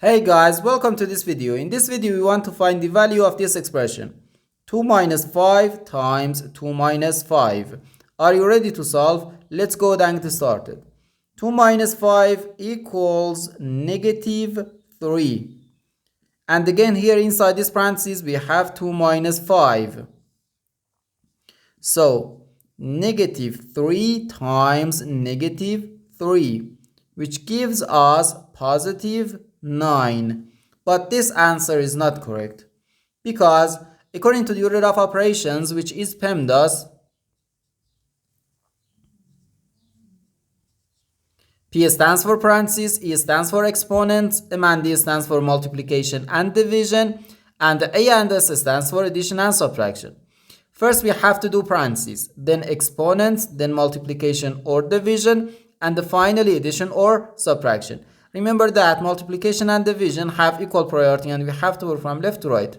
Hey guys, welcome to this video. In this video, we want to find the value of this expression. 2 minus 5 times 2 minus 5. Are you ready to solve? Let's go and get started. 2 minus 5 equals negative 3. And again, here inside this parentheses, we have 2 minus 5. So, negative 3 times negative 3, which gives us positive 9. But this answer is not correct because according to the order of operations, which is PEMDAS, P stands for parentheses, E stands for exponents, M and D stands for multiplication and division, and A and S stands for addition and subtraction. First we have to do parentheses, then exponents, then multiplication or division, and finally addition or subtraction. Remember that multiplication and division have equal priority and we have to work from left to right.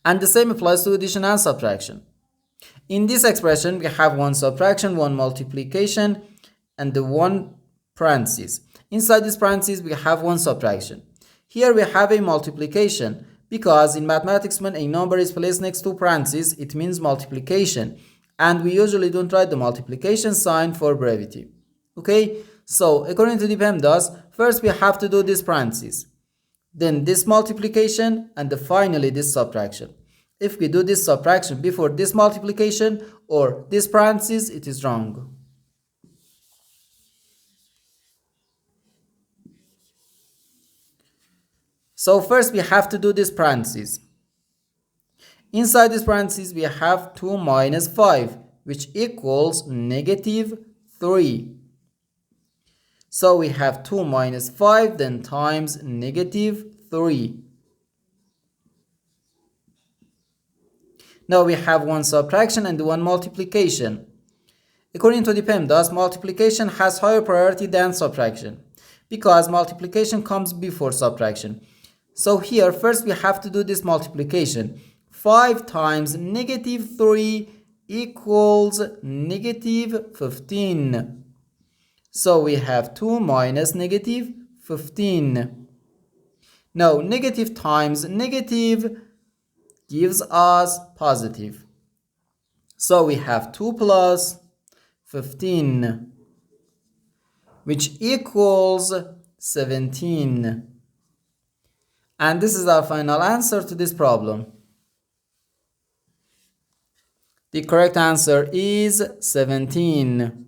And the same applies to addition and subtraction. In this expression, we have one subtraction, one multiplication, and the one parentheses. Inside this parentheses, we have one subtraction. Here we have a multiplication because in mathematics, when a number is placed next to parentheses, it means multiplication. And we usually don't write the multiplication sign for brevity. Okay? So, according to the PEMDAS, first we have to do this parentheses, then this multiplication, and finally this subtraction. If we do this subtraction before this multiplication or this parentheses, it is wrong. So, first we have to do this parentheses. Inside this parentheses, we have 2 minus 5, which equals negative 3. So we have 2 minus 5 then times negative 3. Now we have one subtraction and one multiplication. According to the PEMDAS, multiplication has higher priority than subtraction because multiplication comes before subtraction. So here first we have to do this multiplication. 5 times negative 3 equals negative 15. So we have 2 minus negative 15. Now negative times negative gives us positive. So we have 2 plus 15, which equals 17. And this is our final answer to this problem. The correct answer is 17.